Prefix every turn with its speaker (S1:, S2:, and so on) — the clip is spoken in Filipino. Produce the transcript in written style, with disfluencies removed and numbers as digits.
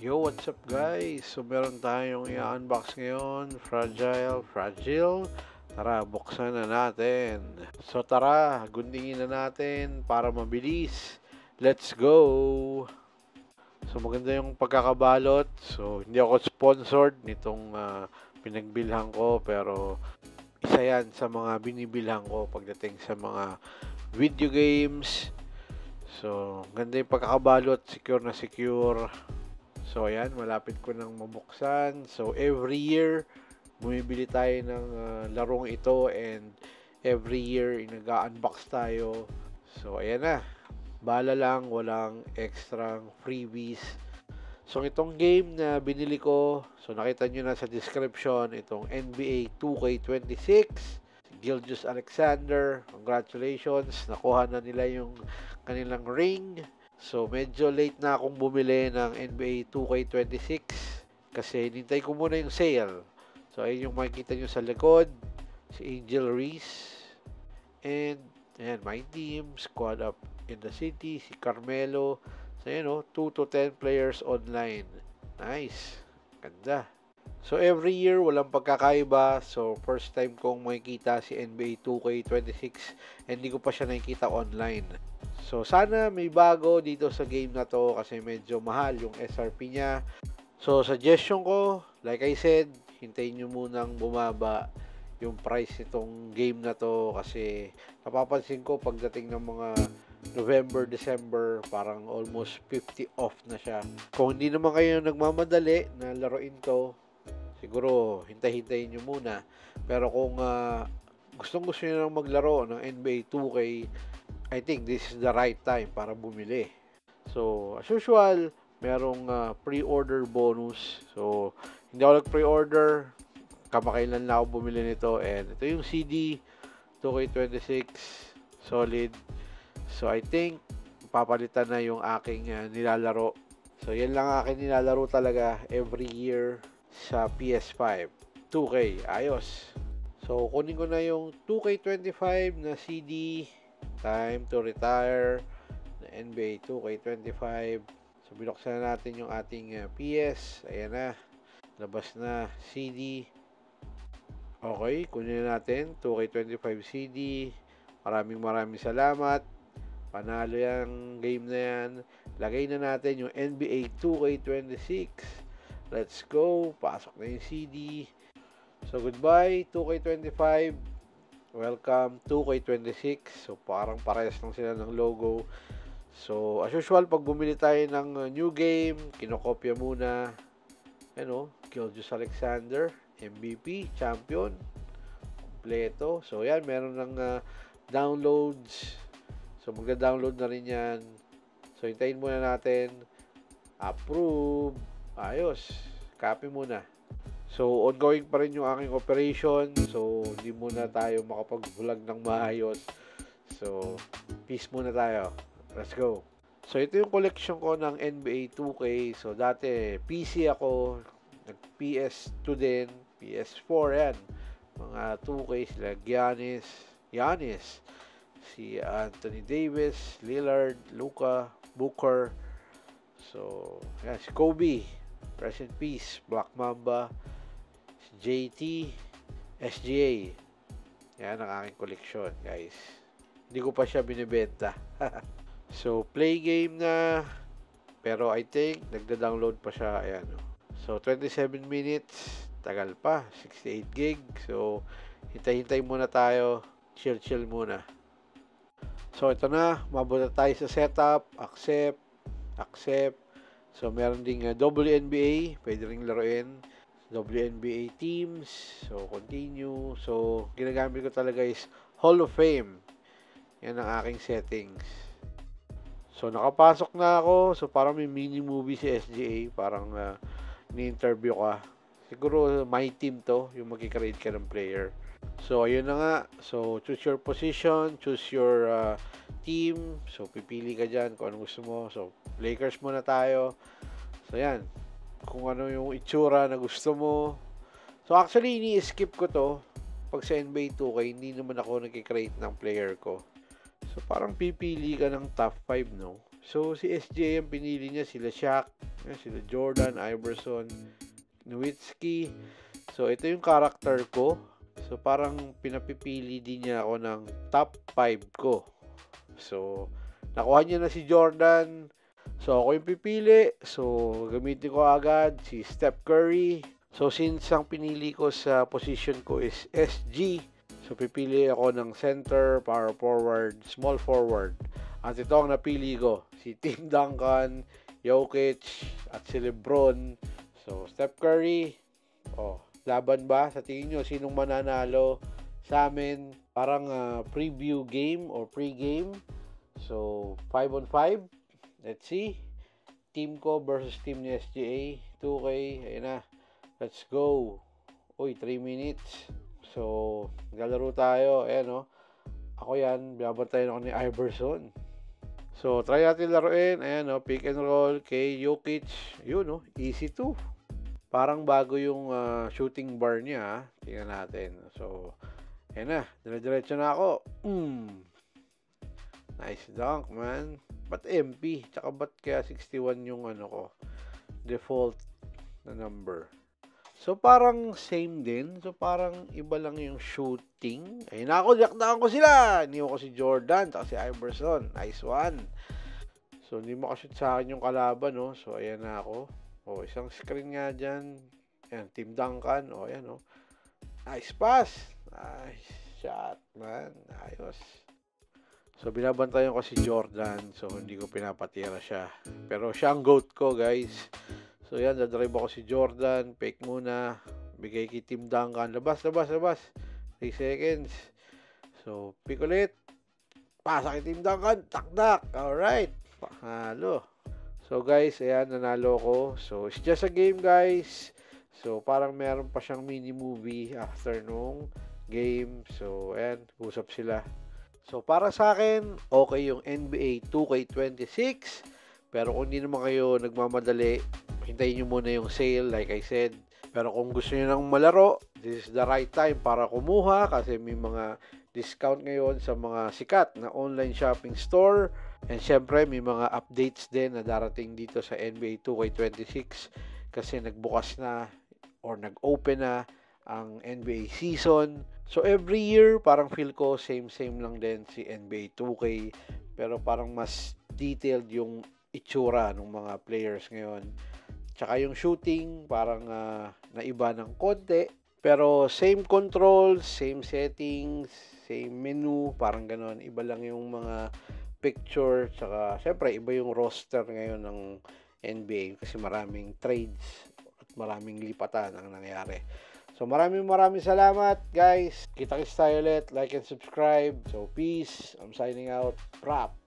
S1: Yo, what's up guys? So meron tayong i-unbox ngayon, Fragile. Tara, buksan na natin. So tara, gundingin na natin para mabilis. Let's go! So maganda yung pagkakabalot. So hindi ako sponsored nitong pinagbilhan ko, pero isa yan sa mga binibilhan ko pagdating sa mga video games. So ganda yung pagkakabalot, secure na secure. So, ayan, malapit ko nang mabuksan. So, every year, bumibili tayo ng larong ito and every year, nag-unbox tayo. So, ayan na. Bala lang, walang extra freebies. So, itong game na binili ko, so nakita nyo na sa description, itong NBA 2K26, Gilgeous Alexander, congratulations, nakuha na nila yung kanilang ring. So, medyo late na akong bumili ng NBA 2K26 kasi nintay ko muna yung sale. So, ayun yung makikita nyo sa likod, si Angel Reese, and ayan, my team, squad up in the city, si Carmelo. So, ayan o, 2 to 10 players online. Nice. Ganda. So, every year, walang pagkakaiba. So, first time kong makikita si NBA 2K26 and hindi ko pa siya nakikita online. So, sana may bago dito sa game na to kasi medyo mahal yung SRP niya. So, suggestion ko, like I said, hintayin nyo munang bumaba yung price nitong game na to kasi napapansin ko pagdating ng mga November, December, parang almost 50 off na siya. Kung hindi naman kayo nagmamadali na laruin to, siguro hintay-hintayin nyo muna. Pero kung gustong-gusto nyo nang maglaro ng NBA 2K, I think this is the right time para bumili. So, as usual, merong pre-order bonus. So, hindi ako nag-pre-order. Kamakailan lang ako bumili nito. And ito yung CD, 2K26, solid. So, I think, papalitan na yung aking nilalaro. So, yan lang aking nilalaro talaga every year sa PS5. 2K, ayos. So, kunin ko na yung 2K25 na CD. Time to retire na NBA 2K25. So, binuksan na natin yung ating PS. Ayan na. Labas na CD. Okay, kunin na natin 2K25 CD. Maraming salamat. Panalo yung game na yan. Lagay na natin yung NBA 2K26. Let's go. Pasok na yung CD. So, goodbye 2K25. Welcome 2K26. So, parang parehas lang sila ng logo. So, as usual, pag bumili tayo ng new game, kinokopya muna. Ano, Gilgeous Alexander, MVP, champion, kompleto. So, yan, meron ng downloads. So, magda-download na rin yan. So, hintayin muna natin. Approve. Ayos. Copy muna. So, ongoing pa rin yung aking operation. So, hindi muna tayo makapag-vlog ng maayos. So, peace muna tayo. Let's go. So, ito yung collection ko ng NBA 2K. So, dati, PC ako. Nag-PS2 din. PS4, yan. Mga 2K sila. Giannis. Si Anthony Davis, Lillard, Luka, Booker. So, yan. Si Kobe. Rest in peace. Black Mamba. JT, SGA. Yan ang aking collection, guys. Hindi ko pa siya binibenta. So, play game na. Pero I think, nagda-download pa siya. Ayan. So, 27 minutes. Tagal pa. 68 gig. So, hintay-hintay muna tayo. Chill muna. So, ito na. Mabuta tayo sa setup. Accept. So, meron ding WNBA. Pwede ring laruin. WNBA teams. So, continue. So, ginagamit ko talaga is Hall of Fame. Yan ang aking settings. So, nakapasok na ako. So, parang may mini movie si SGA. Parang ni-interview ka. Siguro, my team to. Yung magkikreate ka ng player. So, ayun na nga. So, choose your position. Choose your team. So, pipili ka dyan kung anong gusto mo. So, Lakers muna tayo. So, yan. Kung ano yung itsura na gusto mo. So, actually, ini-skip ko to. Pag sa NBA 2K, hindi naman ako nag-create ng player ko. So, parang pipili ka ng top 5, no? So, si SJ ang pinili niya, sila Shaq, Yan, sila Jordan, Iverson, Nowitzki. So, ito yung character ko. So, parang pinapipili din niya ako ng top 5 ko. So, nakuha niya na si Jordan. So, ako yung pipili. So, gamitin ko agad si Steph Curry. So, since ang pinili ko sa position ko is SG, so pipili ako ng center, power forward, small forward. At ito ang napili ko, si Tim Duncan, Jokic, at si LeBron. So, Steph Curry, laban ba? Sa tingin nyo, sinong mananalo sa amin? Parang preview game or pre-game. So, 5 on 5. Let's see. Team ko versus team ni SGA. 2K. Ayun na. Let's go. Uy, 3 minutes. So, galaro tayo. Ayan, Ako yan. Binabantayan ako ni Iverson. So, try natin laruin. Ayan, pick and roll kay Jokic. Yun, easy to. Parang bago yung shooting bar niya. Tingnan natin. So, ayan na. Dire-diretso na ako. Nice dunk, man. Ba't MP? Tsaka ba't kaya 61 yung ko? Default na number. So, parang same din. So, parang iba lang yung shooting. Ayun na ako. Jakdaan ko sila. Iniwan ko si Jordan. Tsaka si Iverson. Nice one. So, hindi makashoot sa akin yung kalaban, So, ayan na ako. Isang screen nga dyan. Ayan, Team Duncan. Ayan, Nice pass. Nice shot, man. Ayos. So, binabantayan ko si Jordan. So, hindi ko pinapatira siya. Pero siya ang GOAT ko, guys. So, yan. Dadrive ako si Jordan. Fake muna. Bigay kay Team Duncan. Labas. 3 seconds. So, pick ulit. Pasa kay Team Duncan. Takdak. Alright. Halo. So, guys, ayan. Nanalo ko. So, it's just a game, guys. So, parang meron pa siyang mini-movie after nung game. So, ayan. Usap sila. So, para sa akin, okay yung NBA 2K26. Pero kung hindi naman kayo nagmamadali, hintayin nyo muna yung sale, like I said. Pero kung gusto nyo nang malaro, this is the right time para kumuha kasi may mga discount ngayon sa mga sikat na online shopping store. And syempre, may mga updates din na darating dito sa NBA 2K26 kasi nagbukas na or nag-open na ang NBA season. So, every year, parang feel ko same lang din si NBA 2K. Pero parang mas detailed yung itsura ng mga players ngayon. Tsaka yung shooting, parang naiba ng konti. Pero same controls, same settings, same menu, parang ganon. Iba lang yung mga picture. Tsaka, syempre, iba yung roster ngayon ng NBA kasi maraming trades at maraming lipatan ang nangyari. So, maraming salamat, guys. Kita-kits tayo ulit. Like and subscribe. So, peace. I'm signing out. Rap.